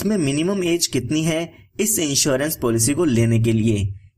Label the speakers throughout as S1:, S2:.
S1: इसमें minimum age कितनी है इस इंश्योरेंस पॉलिसी को लेने के लिए,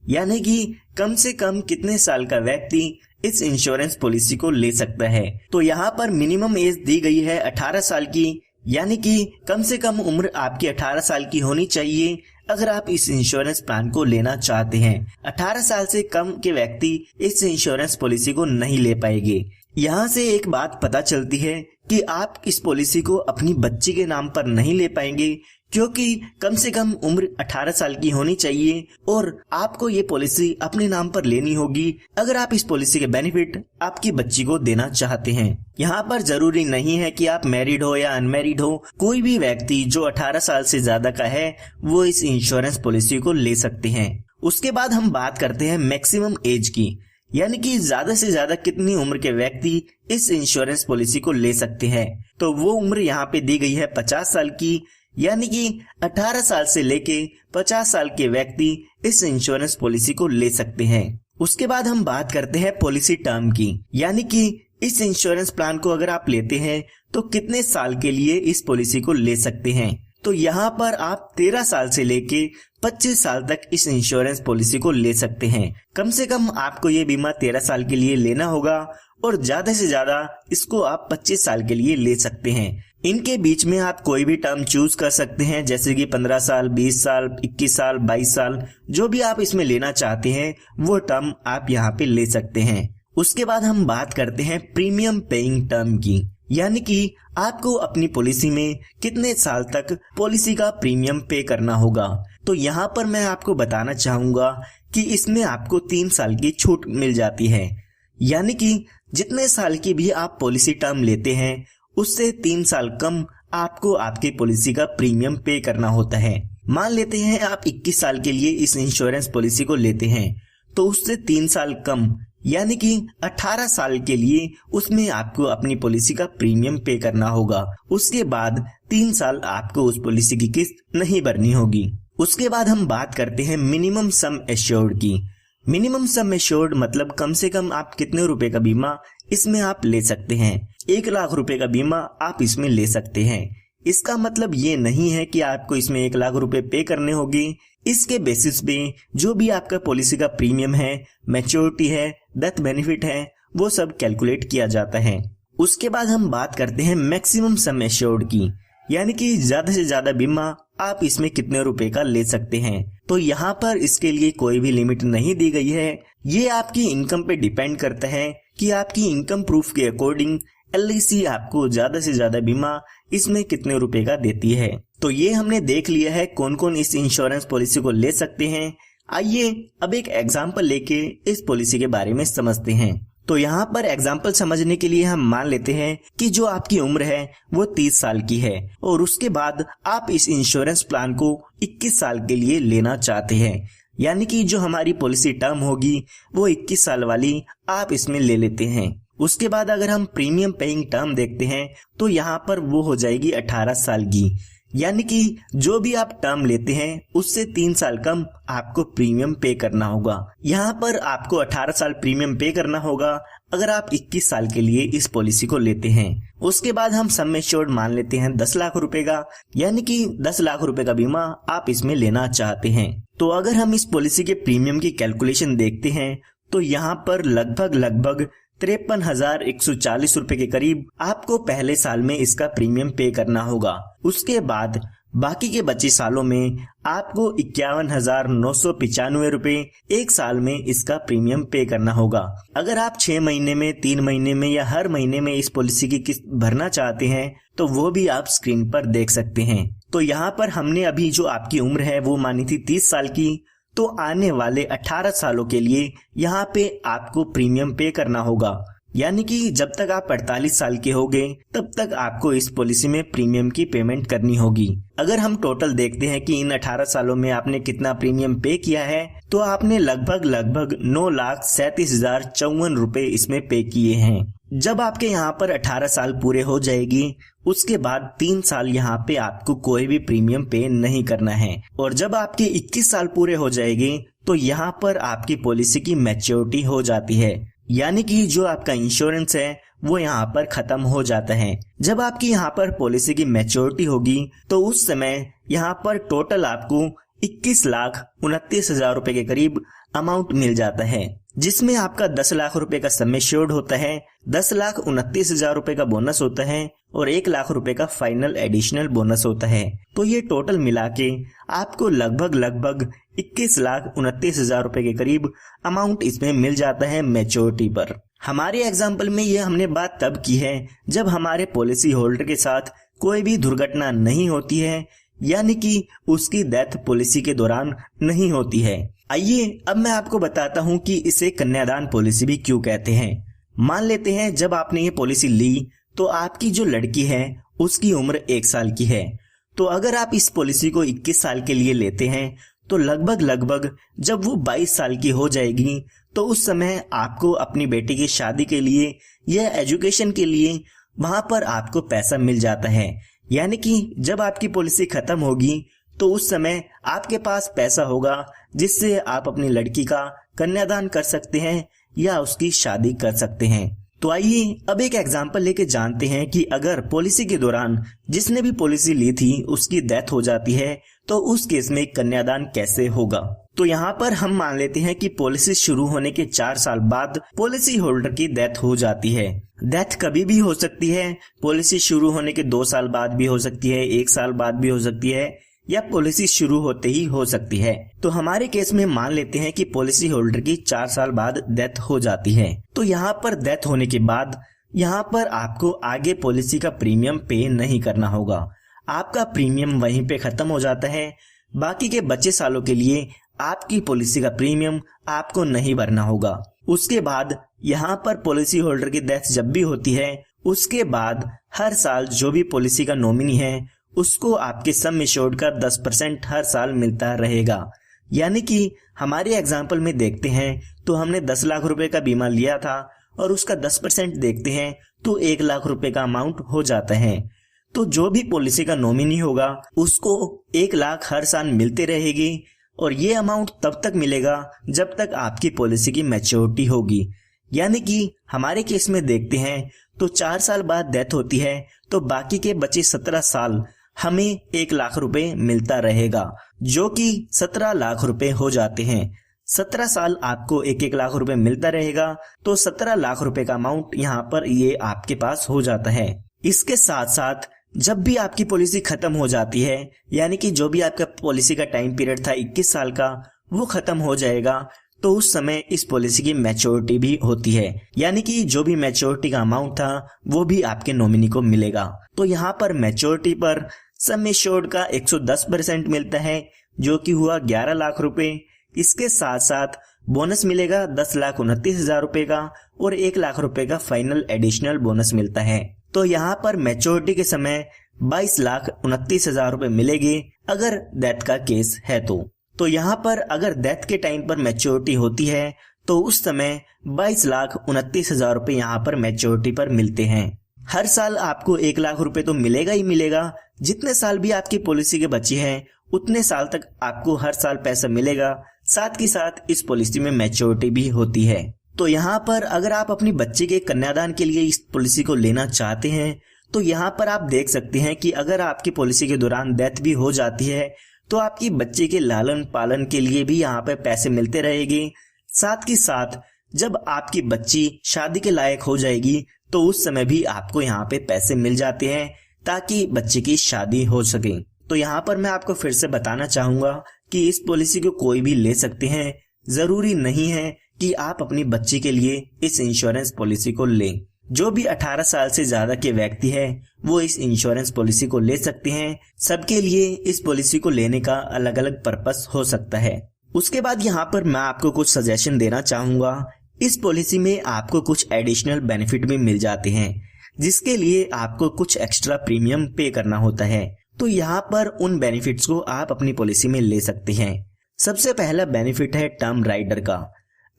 S1: यानी कि कम से कम कितने साल का व्यक्ति इस इंश्योरेंस पॉलिसी को ले सकता है। तो यहाँ पर मिनिमम एज दी गई है 18 साल की, यानी कि कम से कम उम्र आपकी 18 साल की होनी चाहिए अगर आप इस इंश्योरेंस प्लान को लेना चाहते हैं। 18 साल से कम के व्यक्ति इस इंश्योरेंस पॉलिसी को नहीं ले पाएंगे। यहाँ से एक बात पता चलती है कि आप इस पॉलिसी को अपनी बच्ची के नाम पर नहीं ले पाएंगे, क्योंकि कम से कम उम्र 18 साल की होनी चाहिए और आपको ये पॉलिसी अपने नाम पर लेनी होगी अगर आप इस पॉलिसी के बेनिफिट आपकी बच्ची को देना चाहते हैं। यहाँ पर जरूरी नहीं है कि आप मैरिड हो या अनमैरिड हो, कोई भी व्यक्ति जो 18 साल से ज्यादा का है वो इस इंश्योरेंस पॉलिसी को ले सकते हैं। उसके बाद हम बात करते हैं मैक्सिमम एज की, यानी कि ज्यादा से ज्यादा कितनी उम्र के व्यक्ति इस इंश्योरेंस पॉलिसी को ले सकते हैं। तो वो उम्र यहाँ पे दी गई है 50 साल की, यानी कि 18 साल से लेके 50 साल के व्यक्ति इस इंश्योरेंस पॉलिसी को ले सकते हैं। उसके बाद हम बात करते हैं पॉलिसी टर्म की, यानी कि इस इंश्योरेंस प्लान को अगर आप लेते हैं तो कितने साल के लिए इस पॉलिसी को ले सकते हैं। तो यहाँ पर आप 13 साल से लेके 25 साल तक इस इंश्योरेंस पॉलिसी को ले सकते हैं। कम से कम आपको ये बीमा 13 साल के लिए लेना होगा और ज्यादा से ज्यादा इसको आप 25 साल के लिए ले सकते हैं। इनके बीच में आप कोई भी टर्म चूज कर सकते हैं, जैसे कि 15 साल, 20 साल, 21 साल, 22 साल, जो भी आप इसमें लेना चाहते हैं वो टर्म आप यहाँ पे ले सकते हैं। उसके बाद हम बात करते हैं प्रीमियम पेइंग टर्म की, यानी कि आपको अपनी पॉलिसी में कितने साल तक पॉलिसी का प्रीमियम पे करना होगा। तो यहाँ पर मैं आपको बताना चाहूंगा कि इसमें आपको 3 साल की छूट मिल जाती है, यानी कि जितने साल की भी आप पॉलिसी टर्म लेते हैं उससे 3 साल कम आपको आपकी पॉलिसी का प्रीमियम पे करना होता है। मान लेते हैं आप 21 साल के लिए इस इंश्योरेंस पॉलिसी को लेते हैं, तो उससे 3 साल कम यानी कि 18 साल के लिए उसमें आपको अपनी पॉलिसी का प्रीमियम पे करना होगा। उसके बाद 3 साल आपको उस पॉलिसी की किस्त नहीं भरनी होगी। उसके बाद हम बात करते हैं मिनिमम सम एश्योर्ड की। मिनिमम सम एश्योर्ड मतलब कम से कम आप कितने रुपए का बीमा इसमें आप ले सकते हैं। 1 लाख रुपए का बीमा आप इसमें ले सकते हैं। इसका मतलब ये नहीं है कि आपको इसमें 1 लाख रुपए पे करने होंगे। इसके बेसिस पे जो भी आपका पॉलिसी का प्रीमियम है, मैच्योरिटी है, डेथ बेनिफिट है, वो सब कैलकुलेट किया जाता है। उसके बाद हम बात करते हैं मैक्सिमम सम एश्योर्ड की, यानी कि ज्यादा से ज्यादा बीमा आप इसमें कितने रुपए का ले सकते हैं। तो यहाँ पर इसके लिए कोई भी लिमिट नहीं दी गई है। ये आपकी इनकम पे डिपेंड करता है कि आपकी इनकम प्रूफ के अकॉर्डिंग LIC आपको ज्यादा से ज्यादा बीमा इसमें कितने रुपए का देती है। तो ये हमने देख लिया है कौन कौन इस इंश्योरेंस पॉलिसी को ले सकते हैं। आइए अब एक एग्जांपल लेके इस पॉलिसी के बारे में समझते हैं। तो यहाँ पर एग्जांपल समझने के लिए हम मान लेते हैं कि जो आपकी उम्र है वो 30 साल की है और उसके बाद आप इस इंश्योरेंस प्लान को 21 साल के लिए लेना चाहते हैं, यानी कि जो हमारी पॉलिसी टर्म होगी वो 21 साल वाली आप इसमें ले लेते हैं। उसके बाद अगर हम प्रीमियम पेइंग टर्म देखते हैं तो यहाँ पर वो हो जाएगी 18 साल की, यानी कि जो भी आप टर्म लेते हैं उससे 3 साल कम आपको प्रीमियम पे करना होगा। यहाँ पर आपको 18 साल प्रीमियम पे करना होगा अगर आप 21 साल के लिए इस पॉलिसी को लेते हैं। उसके बाद हम सम एश्योर्ड मान लेते हैं 10 लाख रुपए का, यानी कि 10 लाख रुपए का बीमा आप इसमें लेना चाहते हैं। तो अगर हम इस पॉलिसी के प्रीमियम की कैलकुलेशन देखते हैं तो यहाँ पर लगभग 53,140 रुपए के करीब आपको पहले साल में इसका प्रीमियम पे करना होगा। उसके बाद बाकी के बचे सालों में आपको 51,995 रुपए एक साल में इसका प्रीमियम पे करना होगा। अगर आप 6 महीने में, 3 महीने में या हर महीने में इस पॉलिसी की किस्त भरना चाहते हैं तो वो भी आप स्क्रीन पर देख सकते हैं। तो यहाँ पर हमने अभी जो आपकी उम्र है वो मानी थी 30 साल की, तो आने वाले 18 सालों के लिए यहाँ पे आपको प्रीमियम पे करना होगा, यानी कि जब तक आप 48 साल के होंगे तब तक आपको इस पॉलिसी में प्रीमियम की पेमेंट करनी होगी। अगर हम टोटल देखते हैं कि इन 18 सालों में आपने कितना प्रीमियम पे किया है तो आपने लगभग 9,37,054 रुपए इसमें पे किए हैं। जब आपके यहाँ पर 18 साल पूरे हो जाएगी उसके बाद 3 साल यहाँ पे आपको कोई भी प्रीमियम पे नहीं करना है और जब आपके 21 साल पूरे हो जाएंगे तो यहाँ पर आपकी पॉलिसी की मैच्योरिटी हो जाती है, यानी कि जो आपका इंश्योरेंस है वो यहाँ पर खत्म हो जाता है। जब आपकी यहाँ पर पॉलिसी की मैच्योरिटी होगी तो उस समय यहाँ पर टोटल आपको 21,29,000 रुपए के करीब अमाउंट मिल जाता है, जिसमें आपका 10 लाख रुपए का सम एश्योर्ड होता है, 10,29,000 रुपए का बोनस होता है और 1 लाख रुपए का फाइनल एडिशनल बोनस होता है। तो ये टोटल मिला के आपको लगभग 21,29,000 रुपए के करीब अमाउंट इसमें मिल जाता है मैच्योरिटी पर। हमारे एग्जाम्पल में ये हमने बात तब की है जब हमारे पॉलिसी होल्डर के साथ कोई भी दुर्घटना नहीं होती है, यानी कि उसकी डेथ पॉलिसी के दौरान नहीं होती है। आइए अब मैं आपको बताता हूँ कि इसे कन्यादान पॉलिसी भी क्यों कहते हैं। मान लेते हैं जब आपने ये पॉलिसी ली तो आपकी जो लड़की है उसकी उम्र 1 साल की है। तो अगर आप इस पॉलिसी को 21 साल के लिए लेते हैं तो लगभग जब वो 22 साल की हो जाएगी तो उस समय आपको अपनी बेटी की शादी के लिए या एजुकेशन के लिए वहां पर आपको पैसा मिल जाता है। यानी कि जब आपकी पॉलिसी खत्म होगी तो उस समय आपके पास पैसा होगा जिससे आप अपनी लड़की का कन्यादान कर सकते हैं या उसकी शादी कर सकते हैं। तो आइए अब एक एग्जांपल लेके जानते हैं कि अगर पॉलिसी के दौरान जिसने भी पॉलिसी ली थी उसकी डेथ हो जाती है तो उस केस में कन्यादान कैसे होगा। तो यहाँ पर हम मान लेते हैं कि पॉलिसी शुरू होने के 4 साल बाद पॉलिसी होल्डर की डेथ हो जाती है। डेथ कभी भी हो सकती है, पॉलिसी शुरू होने के 2 साल बाद भी हो सकती है, 1 साल बाद भी हो सकती है या पॉलिसी शुरू होते ही हो सकती है। तो हमारे केस में मान लेते हैं कि पॉलिसी होल्डर की 4 साल बाद डेथ हो जाती है। तो यहाँ पर डेथ होने के बाद यहाँ पर आपको आगे पॉलिसी का प्रीमियम पे नहीं करना होगा, आपका प्रीमियम वहीं पे खत्म हो जाता है। बाकी के बचे सालों के लिए आपकी पॉलिसी का प्रीमियम आपको नहीं भरना होगा। उसके बाद यहाँ पर पॉलिसी होल्डर की डेथ जब भी होती है उसके बाद हर साल जो भी पॉलिसी का नॉमिनी है उसको आपके सम एश्योर्ड का 10% हर साल मिलता रहेगा। यानी कि हमारे एग्जाम्पल में देखते हैं तो हमने 10 लाख रुपए का बीमा लिया था और उसका 10% देखते हैं तो 1 लाख रुपए का अमाउंट हो जाता है। तो जो भी पॉलिसी का नॉमिनी होगा उसको 1 लाख हर साल मिलते रहेगी और ये अमाउंट तब तक मिलेगा जब तक आपकी पॉलिसी की मैच्योरिटी होगी। यानी कि हमारे केस में देखते हैं तो 4 साल बाद डेथ होती है तो बाकी के बचे 17 साल हमें 1 लाख रुपए मिलता रहेगा, जो कि 17 लाख रुपए हो जाते हैं। 17 साल आपको 1 लाख रुपए मिलता रहेगा तो 17 लाख रुपए का अमाउंट यहाँ पर ये आपके पास हो जाता है। इसके साथ साथ जब भी आपकी पॉलिसी खत्म हो जाती है, यानी कि जो भी आपका पॉलिसी का टाइम पीरियड था 21 साल का वो खत्म हो जाएगा, तो उस समय इस पॉलिसी की मैच्योरिटी भी होती है। यानी कि जो भी मैच्योरिटी का अमाउंट था वो भी आपके नॉमिनी को मिलेगा। तो यहाँ पर मैच्योरिटी पर सम एश्योर्ड का 110% मिलता है, जो कि हुआ 11 लाख रुपए। इसके साथ साथ बोनस मिलेगा 10,29,000 रुपए का और 1 लाख रुपए का फाइनल एडिशनल बोनस मिलता है। तो यहाँ पर मैच्योरिटी के समय 22,29,000 रुपए मिलेंगे अगर डेथ का केस है। तो यहाँ पर अगर डेथ के टाइम पर मैच्योरिटी होती है तो उस समय 22,29,000 रुपए यहाँ पर मैच्योरिटी पर मिलते हैं। हर साल आपको 1 लाख रुपए तो मिलेगा ही मिलेगा। जितने साल भी आपकी पॉलिसी के बचे हैं उतने साल तक आपको हर साल पैसा मिलेगा। साथ ही साथ इस पॉलिसी में मैच्योरिटी भी होती है। तो यहाँ पर अगर आप अपनी बच्चे के कन्यादान के लिए इस पॉलिसी को लेना चाहते हैं तो यहाँ पर आप देख सकते हैं कि अगर आपकी पॉलिसी के दौरान डेथ भी हो जाती है तो आपकी बच्चे के लालन पालन के लिए भी यहाँ पे पैसे मिलते रहेंगे। साथ ही साथ जब आपकी बच्ची शादी के लायक हो जाएगी तो उस समय भी आपको यहाँ पे पैसे मिल जाते हैं ताकि बच्चे की शादी हो सके। तो यहाँ पर मैं आपको फिर से बताना चाहूंगा कि इस पॉलिसी को कोई भी ले सकते हैं, जरूरी नहीं है कि आप अपनी बच्ची के लिए इस इंश्योरेंस पॉलिसी को लें। जो भी 18 साल से ज्यादा के व्यक्ति है वो इस इंश्योरेंस पॉलिसी को ले सकते हैं। सबके लिए इस पॉलिसी को लेने का अलग अलग पर्पस हो सकता है। उसके बाद यहाँ पर मैं आपको कुछ सजेशन देना चाहूंगा। इस पॉलिसी में आपको कुछ एडिशनल बेनिफिट भी मिल जाते हैं जिसके लिए आपको कुछ एक्स्ट्रा प्रीमियम पे करना होता है। तो यहाँ पर उन बेनिफिट्स को आप अपनी पॉलिसी में ले सकते हैं। सबसे पहला बेनिफिट है टर्म राइडर का।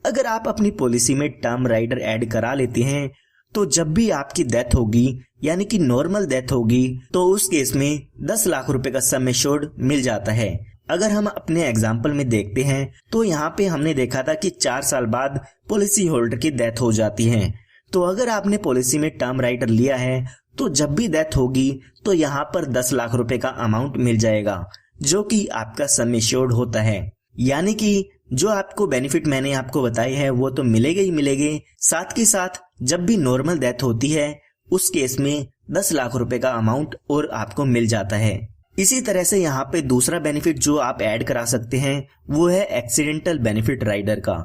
S1: अगर आप अपनी पॉलिसी में टर्म राइडर ऐड करा लेते हैं तो जब भी आपकी डेथ होगी यानी कि नॉर्मल डेथ होगी तो उस केस में 10 लाख रुपए का सम एश्योर्ड मिल जाता है। अगर हम अपने एग्जाम्पल में देखते हैं तो यहाँ पे हमने देखा था कि 4 साल बाद पॉलिसी होल्डर की डेथ हो जाती है। तो अगर आपने पॉलिसी में टर्म राइडर लिया है तो जब भी डेथ होगी तो यहाँ पर 10 लाख रुपए का अमाउंट मिल जाएगा, जो कि आपका सम एश्योर्ड होता है। यानी कि जो आपको बेनिफिट मैंने आपको बताए हैं वो तो मिलेंगे ही मिलेंगे, साथ के साथ जब भी नॉर्मल डेथ होती है उस केस में 10 लाख रुपए का अमाउंट और आपको मिल जाता है। इसी तरह से यहाँ पे दूसरा बेनिफिट जो आप ऐड करा सकते हैं वो है एक्सीडेंटल बेनिफिट राइडर का।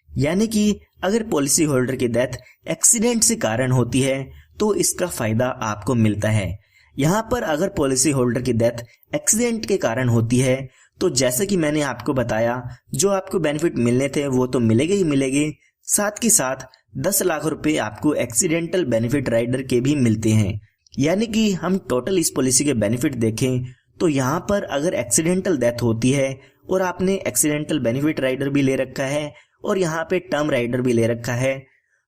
S1: यानी कि अगर पॉलिसी होल्डर की डेथ एक्सीडेंट से कारण होती है तो इसका फायदा आपको मिलता है। यहाँ पर अगर पॉलिसी होल्डर की डेथ एक्सीडेंट के कारण होती है तो जैसे कि मैंने आपको बताया, जो आपको बेनिफिट मिलने थे वो तो मिलेंगे ही मिलेंगे, साथ के साथ 10 लाख रुपए आपको एक्सीडेंटल बेनिफिट राइडर के भी मिलते हैं। यानी कि हम टोटल इस पॉलिसी के बेनिफिट देखें तो यहाँ पर अगर एक्सीडेंटल डेथ होती है और आपने एक्सीडेंटल बेनिफिट राइडर भी ले रखा है और यहाँ पे टर्म राइडर भी ले रखा है,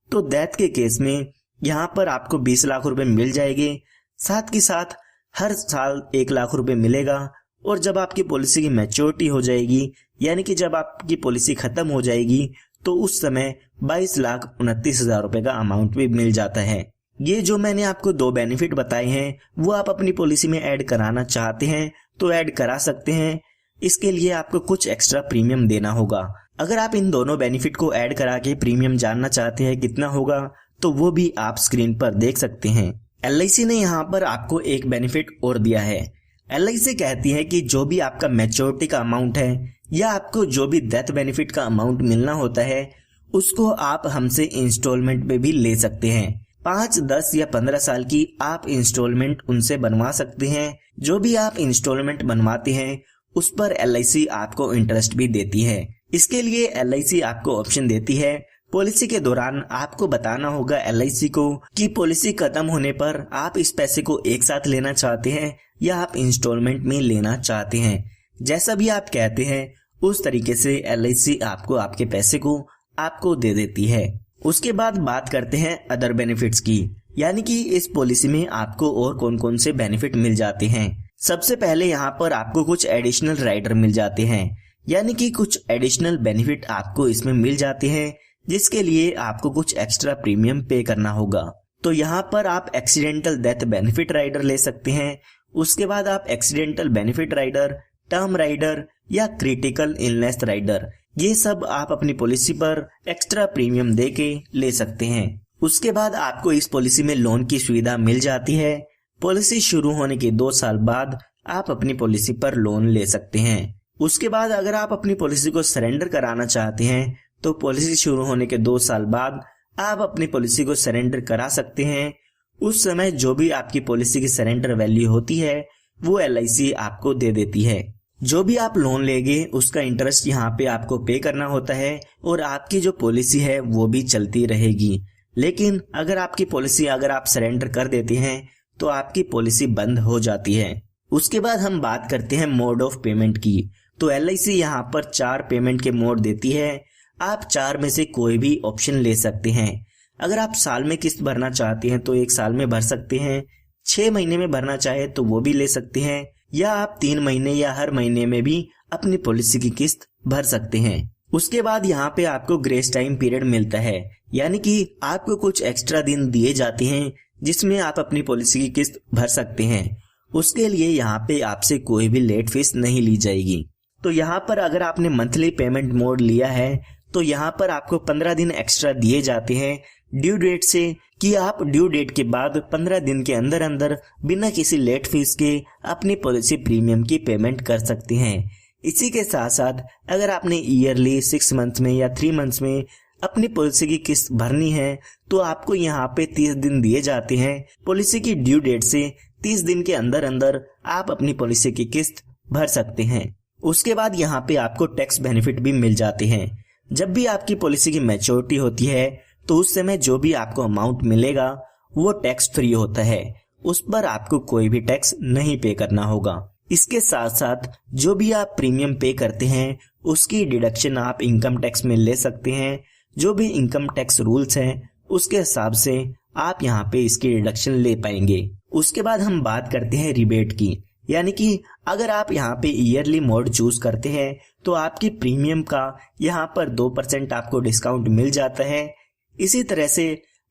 S1: तो डेथ के केस में यहाँ पर आपको 20 लाख रुपए मिल जाएंगे, साथ के साथ हर साल 1 लाख रुपए मिलेगा। और जब आपकी पॉलिसी की मैच्योरिटी हो जाएगी, यानी कि जब आपकी पॉलिसी खत्म हो जाएगी, तो उस समय 22,29,000 रुपए का अमाउंट भी मिल जाता है। ये जो मैंने आपको 2 बेनिफिट बताए हैं वो आप अपनी पॉलिसी में ऐड कराना चाहते हैं तो ऐड करा सकते हैं। इसके लिए आपको कुछ एक्स्ट्रा प्रीमियम देना होगा। अगर आप इन दोनों बेनिफिट को ऐड करा के प्रीमियम जानना चाहते हैं कितना होगा तो वो भी आप स्क्रीन पर देख सकते हैं। LIC ने यहाँ पर आपको एक बेनिफिट और दिया है। LIC कहती है कि जो भी आपका मैच्योरिटी का अमाउंट है या आपको जो भी डेथ बेनिफिट का अमाउंट मिलना होता है उसको आप हमसे इंस्टॉलमेंट पे भी ले सकते हैं। 5, 10 या 15 साल की आप इंस्टॉलमेंट उनसे बनवा सकते हैं। जो भी आप इंस्टॉलमेंट बनवाते हैं उस पर LIC आपको इंटरेस्ट भी देती है। इसके लिए LIC आपको ऑप्शन देती है, पॉलिसी के दौरान आपको बताना होगा LIC को कि पॉलिसी खत्म होने पर आप इस पैसे को एक साथ लेना चाहते हैं या आप इंस्टॉलमेंट में लेना चाहते हैं। जैसा भी आप कहते हैं उस तरीके से LIC आपको आपके पैसे को आपको दे देती है। उसके बाद बात करते हैं अदर बेनिफिट्स की, यानी कि इस पॉलिसी में आपको और कौन कौन से बेनिफिट मिल जाते हैं। सबसे पहले यहाँ पर आपको कुछ एडिशनल राइडर मिल जाते हैं, यानी कि कुछ एडिशनल बेनिफिट आपको इसमें मिल जाते हैं जिसके लिए आपको कुछ एक्स्ट्रा प्रीमियम पे करना होगा। तो यहाँ पर आप एक्सीडेंटल डेथ बेनिफिट राइडर ले सकते हैं। उसके बाद आप accidental benefit rider, term rider या क्रिटिकल इलनेस राइडर, ये सब आप अपनी पॉलिसी पर एक्स्ट्रा प्रीमियम दे के ले सकते हैं। उसके बाद आपको इस पॉलिसी में लोन की सुविधा मिल जाती है। पॉलिसी शुरू होने के 2 साल बाद आप अपनी पॉलिसी पर लोन ले सकते हैं। उसके बाद अगर आप अपनी पॉलिसी को सरेंडर कराना चाहते हैं तो पॉलिसी शुरू होने के 2 साल बाद आप अपनी पॉलिसी को सरेंडर करा सकते हैं। उस समय जो भी आपकी पॉलिसी की सरेंडर वैल्यू होती है वो LIC आपको दे देती है। जो भी आप लोन लेंगे उसका इंटरेस्ट यहाँ पे आपको पे करना होता है और आपकी जो पॉलिसी है वो भी चलती रहेगी। लेकिन अगर आपकी पॉलिसी अगर आप सरेंडर कर देते हैं तो आपकी पॉलिसी बंद हो जाती है। उसके बाद हम बात करते हैं मोड ऑफ पेमेंट की। तो LIC यहाँ पर 4 पेमेंट के मोड देती है। आप 4 में से कोई भी ऑप्शन ले सकते हैं। अगर आप साल में किस्त भरना चाहते हैं तो 1 साल में भर सकते हैं, 6 महीने में भरना चाहे तो वो भी ले सकते हैं, या आप 3 महीने या हर महीने में भी अपनी पॉलिसी की किस्त भर सकते हैं। उसके बाद यहाँ पे आपको ग्रेस टाइम पीरियड मिलता है, यानी कि आपको कुछ एक्स्ट्रा दिन दिए जाते हैं जिसमें आप अपनी पॉलिसी की किस्त भर सकते हैं। उसके लिए यहाँ पे आपसे कोई भी लेट फीस नहीं ली जाएगी। तो यहाँ पर अगर आपने मंथली पेमेंट मोड लिया है तो यहाँ पर आपको 15 दिन एक्स्ट्रा दिए जाते हैं ड्यू डेट से, कि आप ड्यू डेट के बाद 15 दिन के अंदर अंदर बिना किसी लेट फीस के अपनी पॉलिसी प्रीमियम की पेमेंट कर सकते हैं। इसी के साथ साथ अगर आपने ईयरली 6 मंथ में या 3 मंथ्स में अपनी पॉलिसी की किस्त भरनी है तो आपको यहाँ पे 30 दिन दिए जाते हैं। पॉलिसी की ड्यू डेट से 30 दिन के अंदर अंदर आप अपनी पॉलिसी की किस्त भर सकते हैं। उसके बाद यहाँ पे आपको टैक्स बेनिफिट भी मिल जाते हैं। जब भी आपकी पॉलिसी की मैच्योरिटी होती है तो उस समय जो भी आपको अमाउंट मिलेगा वो टैक्स फ्री होता है, उस पर आपको कोई भी टैक्स नहीं पे करना होगा। इसके साथ साथ जो भी आप प्रीमियम पे करते हैं उसकी डिडक्शन आप इनकम टैक्स में ले सकते हैं। जो भी इनकम टैक्स रूल्स हैं उसके हिसाब से आप यहाँ पे इसकी डिडक्शन ले पाएंगे। उसके बाद हम बात करते हैं रिबेट की, यानी कि अगर आप यहाँ पे ईयरली मोड चूज करते हैं तो आपकी प्रीमियम का यहाँ पर 2% आपको डिस्काउंट मिल जाता है। इसी तरह से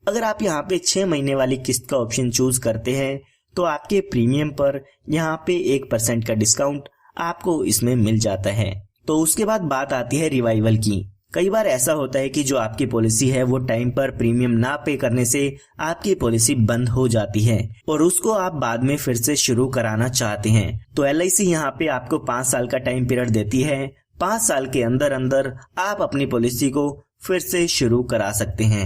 S1: अगर आप यहाँ पे 6 महीने वाली किस्त का ऑप्शन चूज करते हैं तो आपके प्रीमियम पर यहाँ पे 1% का डिस्काउंट आपको इसमें मिल जाता है। तो उसके बाद बात आती है रिवाइवल की। कई बार ऐसा होता है कि जो आपकी पॉलिसी है वो टाइम पर प्रीमियम ना पे करने से आपकी पॉलिसी बंद हो जाती है और उसको आप बाद में फिर से शुरू कराना चाहते हैं। तो LIC यहाँ पे आपको 5 साल का टाइम पीरियड देती है। 5 साल के अंदर अंदर आप अपनी पॉलिसी को फिर से शुरू करा सकते हैं।